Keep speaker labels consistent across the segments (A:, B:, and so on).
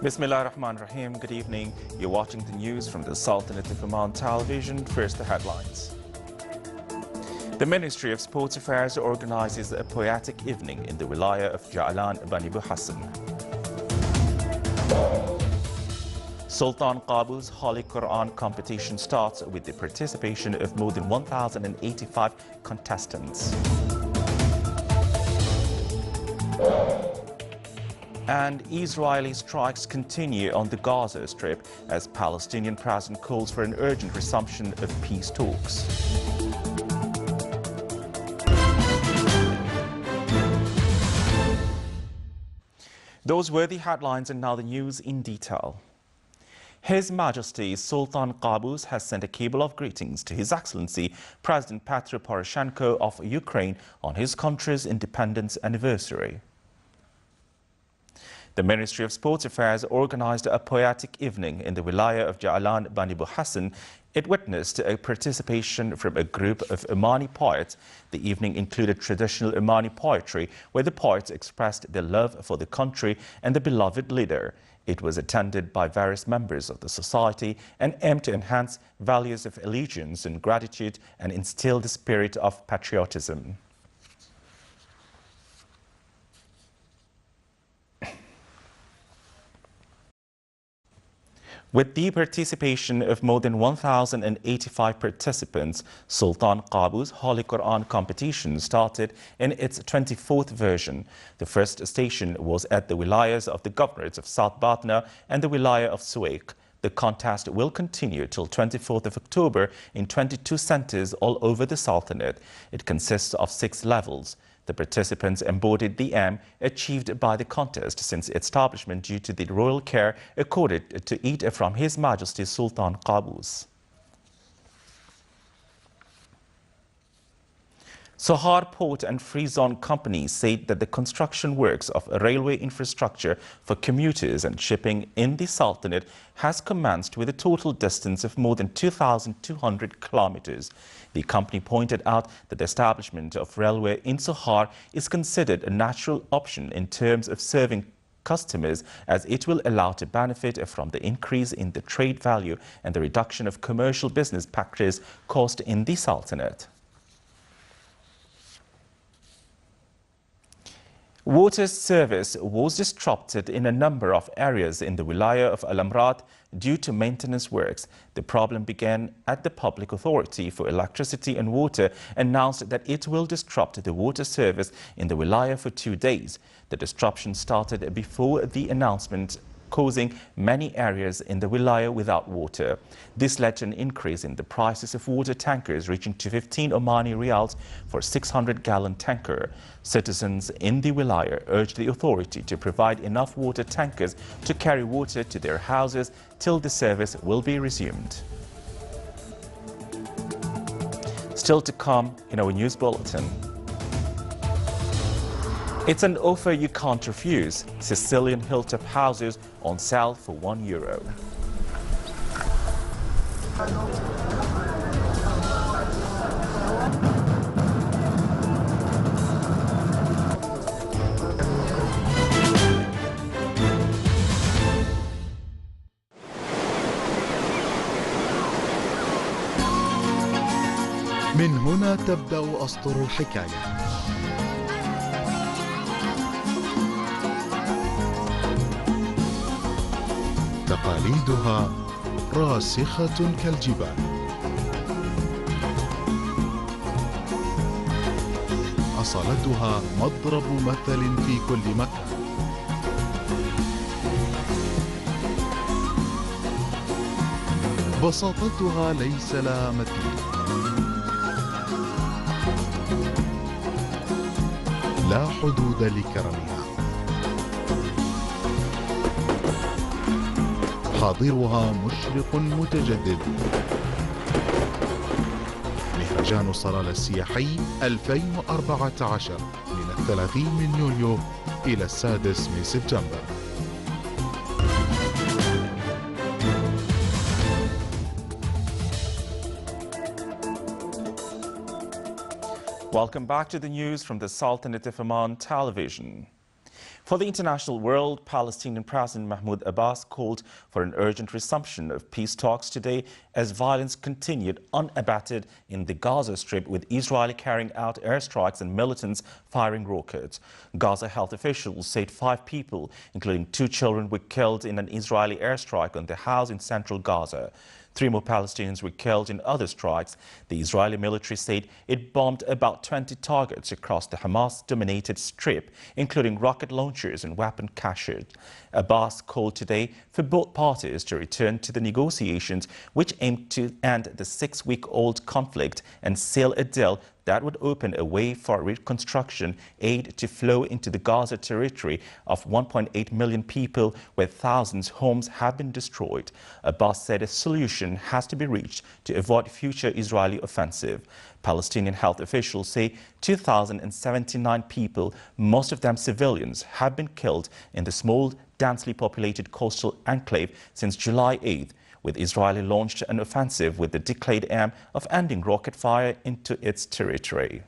A: Bismillah ar-Rahman ar-Rahim. Good evening. You're watching the news from the Sultanate of Oman television. First, the headlines. The Ministry of Sports Affairs organizes a poetic evening in the Wilaya of Ja'lan Bani Hassan. Sultan Qaboos Holy Quran competition starts with the participation of more than 1,085 contestants. And Israeli strikes continue on the Gaza Strip as Palestinian president calls for an urgent resumption of peace talks. Those were the headlines, and now the news in detail. His Majesty Sultan Qaboos has sent a cable of greetings to His Excellency President Petro Poroshenko of Ukraine on his country's independence anniversary. The Ministry of Sports Affairs organized a poetic evening in the Wilaya of Ja'lan Bani Hassan. It witnessed a participation from a group of Omani poets. The evening included traditional Omani poetry, where the poets expressed their love for the country and the beloved leader. It was attended by various members of the society and aimed to enhance values of allegiance and gratitude and instill the spirit of patriotism. With the participation of more than 1,085 participants, Sultan Qaboos Holy Quran competition started in its 24th version. The first station was at the wilayas of the governorates of South Batna and the wilaya of Suwaik. The contest will continue till 24th of October in 22 centers all over the Sultanate. It consists of 6 levels. The participants embodied the aim achieved by the contest since its establishment due to the royal care accorded to it from His Majesty Sultan Qaboos. Sohar Port and Free Zone companies said that the construction works of a railway infrastructure for commuters and shipping in the Sultanate has commenced with a total distance of more than 2,200 kilometers. The company pointed out that the establishment of railway in Sohar is considered a natural option in terms of serving customers, as it will allow to benefit from the increase in the trade value and the reduction of commercial business packages cost in the Sultanate. Water service was disrupted in a number of areas in the Wilaya of Al-Amrat due to maintenance works. The problem began at the Public Authority for Electricity and Water announced that it will disrupt the water service in the Wilaya for 2 days. The disruption started before the announcement, causing many areas in the Wilaya without water. This led to an increase in the prices of water tankers, reaching to 15 Omani Riyals for a 600-gallon tanker. Citizens in the Wilaya urged the authority to provide enough water tankers to carry water to their houses till the service will be resumed. Still to come in our news bulletin. It's an offer you can't refuse. Sicilian hilltop houses on sale for €1.
B: من هنا تبدأ أسطر الحكاية. تقاليدها راسخة كالجبال. أصالتها مضرب مثل في كل مكان. بساطتها ليس لها مثيل. لا حدود لكرمها. حاضرها مشرق متجدد. مهرجان الصلالة السياحي 2014 من 30 من يوليو إلى 6 من سبتمبر.
A: Welcome back to the news from the Sultanate of Oman television. For the international world, Palestinian President Mahmoud Abbas called for an urgent resumption of peace talks today as violence continued unabated in the Gaza Strip, with Israel carrying out airstrikes and militants firing rockets. Gaza health officials said 5 people, including 2 children, were killed in an Israeli airstrike on the house in central Gaza. 3 more Palestinians were killed in other strikes. The Israeli military said it bombed about 20 targets across the Hamas-dominated Strip, including rocket launchers and weapon caches. Abbas called today for both parties to return to the negotiations, which aim to end the 6-week-old conflict and seal a deal that would open a way for reconstruction aid to flow into the Gaza territory of 1.8 million people, where thousands of homes have been destroyed. Abbas said a solution has to be reached to avoid future Israeli offensive. Palestinian health officials say 2,079 people, most of them civilians, have been killed in the small, densely populated coastal enclave since July 8th, with Israel launched an offensive with the declared aim of ending rocket fire into its territory.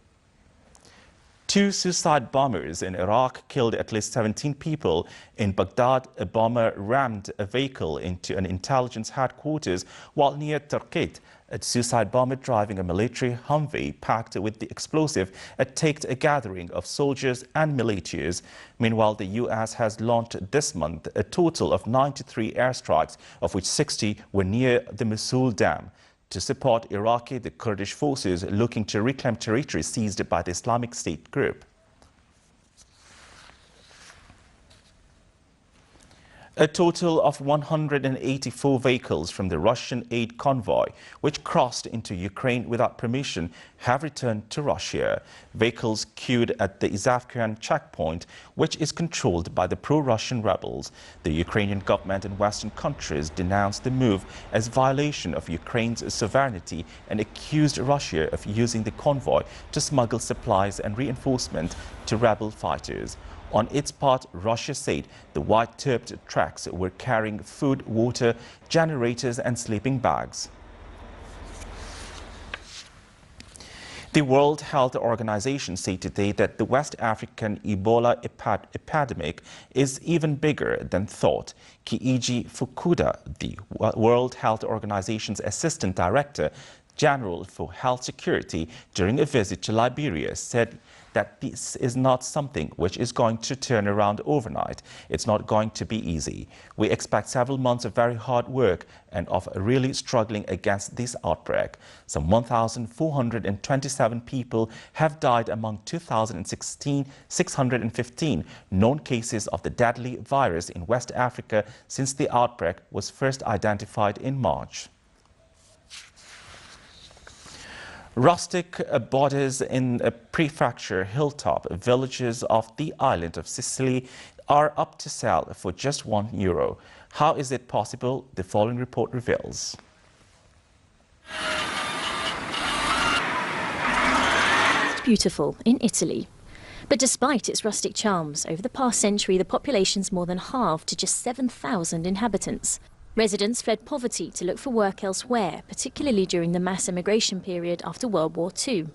A: 2 suicide bombers in Iraq killed at least 17 people. In Baghdad, a bomber rammed a vehicle into an intelligence headquarters, while near Turkey, a suicide bomber driving a military Humvee packed with the explosive attacked a gathering of soldiers and militias. Meanwhile, the U.S. has launched this month a total of 93 airstrikes, of which 60 were near the Mosul Dam, to support Iraqi, the Kurdish forces looking to reclaim territory seized by the Islamic State group. A total of 184 vehicles from the Russian aid convoy, which crossed into Ukraine without permission, have returned to Russia. Vehicles queued at the Izavkian checkpoint, which is controlled by the pro-Russian rebels. The Ukrainian government and Western countries denounced the move as violation of Ukraine's sovereignty and accused Russia of using the convoy to smuggle supplies and reinforcement to rebel fighters. On its part, Russia said the white-topped trucks were carrying food, water, generators and sleeping bags. The World Health Organization said today that the West African Ebola epidemic is even bigger than thought. Kiiji Fukuda, the World Health Organization's Assistant Director General for Health Security, during a visit to Liberia, said that this is not something which is going to turn around overnight. It's not going to be easy. We expect several months of very hard work and of really struggling against this outbreak. Some 1,427 people have died among 615 known cases of the deadly virus in West Africa since the outbreak was first identified in March. Rustic bodies in a prefecture hilltop villages of the island of Sicily are up to sell for just €1. How is it possible? The following report reveals.
C: It's beautiful in Italy. But despite its rustic charms, over the past century the population's more than halved to just 7,000 inhabitants. Residents fled poverty to look for work elsewhere, particularly during the mass immigration period after World War II.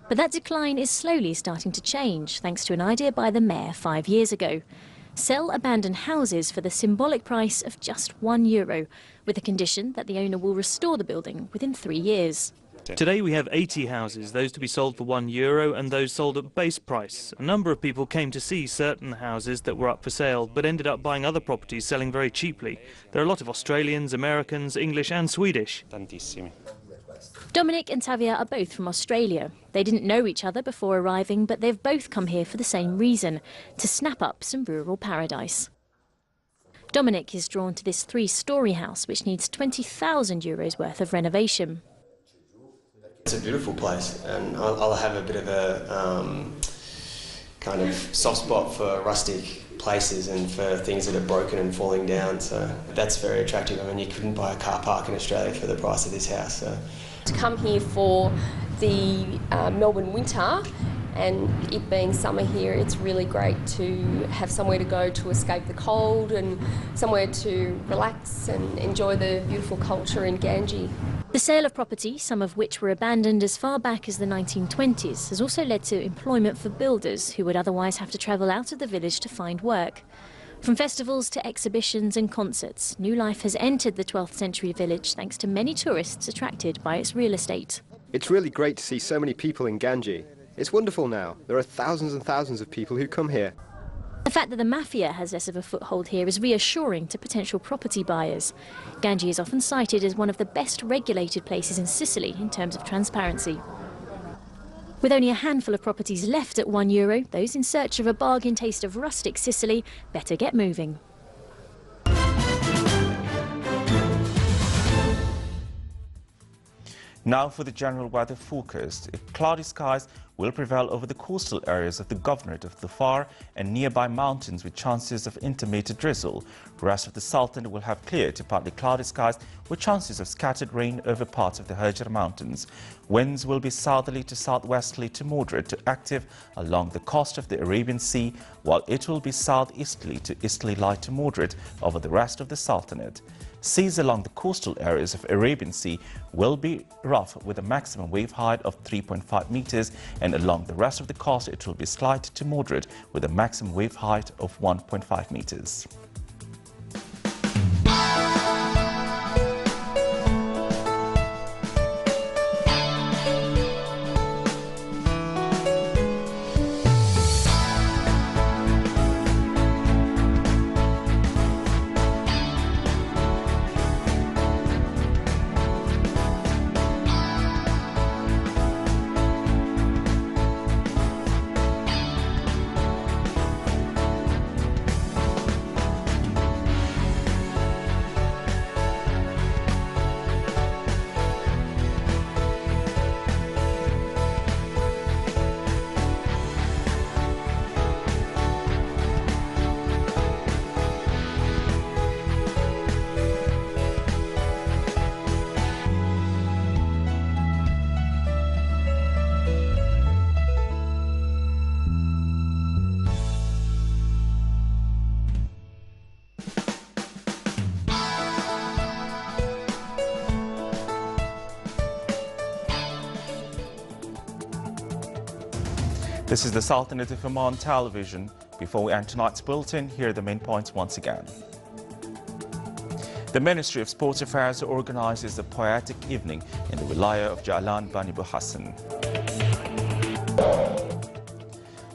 C: But that decline is slowly starting to change, thanks to an idea by the mayor 5 years ago. Sell abandoned houses for the symbolic price of just €1, with the condition that the owner will restore the building within 3 years.
D: Today we have 80 houses, those to be sold for €1 and those sold at base price. A number of people came to see certain houses that were up for sale, but ended up buying other properties selling very cheaply. There are a lot of Australians, Americans, English and Swedish.
C: Dominic and Tavia are both from Australia. They didn't know each other before arriving, but they've both come here for the same reason, to snap up some rural paradise. Dominic is drawn to this 3-storey house, which needs €20,000 worth of renovation.
E: It's a beautiful place, and I'll have a bit of a kind of soft spot for rustic places and for things that are broken and falling down, so that's very attractive. I mean, you couldn't buy a car park in Australia for the price of this house. So.
F: To come here for the Melbourne winter, and it being summer here, it's really great to have somewhere to go to escape the cold and somewhere to relax and enjoy the beautiful culture in Ganji.
C: The sale of property, some of which were abandoned as far back as the 1920s, has also led to employment for builders who would otherwise have to travel out of the village to find work. From festivals to exhibitions and concerts, new life has entered the 12th century village thanks to many tourists attracted by its real estate.
G: It's really great to see so many people in Ganji. It's wonderful now. There are thousands and thousands of people who come here.
C: The fact that the mafia has less of a foothold here is reassuring to potential property buyers. Ganji is often cited as one of the best regulated places in Sicily in terms of transparency. With only a handful of properties left at €1, those in search of a bargain taste of rustic Sicily better get moving.
A: Now for the general weather forecast. Cloudy skies will prevail over the coastal areas of the Governorate of Dhofar and nearby mountains with chances of intermittent drizzle. The rest of the Sultanate will have clear to partly cloudy skies with chances of scattered rain over parts of the Hajar Mountains. Winds will be southerly to southwesterly to moderate to active along the coast of the Arabian Sea, while it will be southeasterly to easterly light to moderate over the rest of the Sultanate. Seas along the coastal areas of Arabian Sea will be rough with a maximum wave height of 3.5 meters, and along the rest of the coast it will be slight to moderate with a maximum wave height of 1.5 meters. This is the Sultanate of Oman television. Before we end tonight's bulletin, here are the main points once again. The Ministry of Sports Affairs organizes a poetic evening in the Wilaya of Ja'lan Bani Buhassan.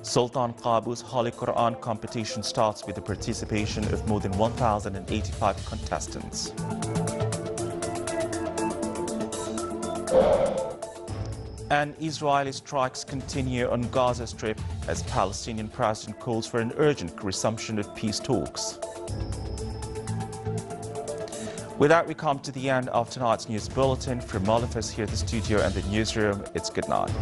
A: Sultan Qaboos Holy Quran competition starts with the participation of more than 1,085 contestants. And Israeli strikes continue on Gaza Strip as Palestinian president calls for an urgent resumption of peace talks. With that, we come to the end of tonight's news bulletin. From all of us here at the studio and the newsroom, it's good night.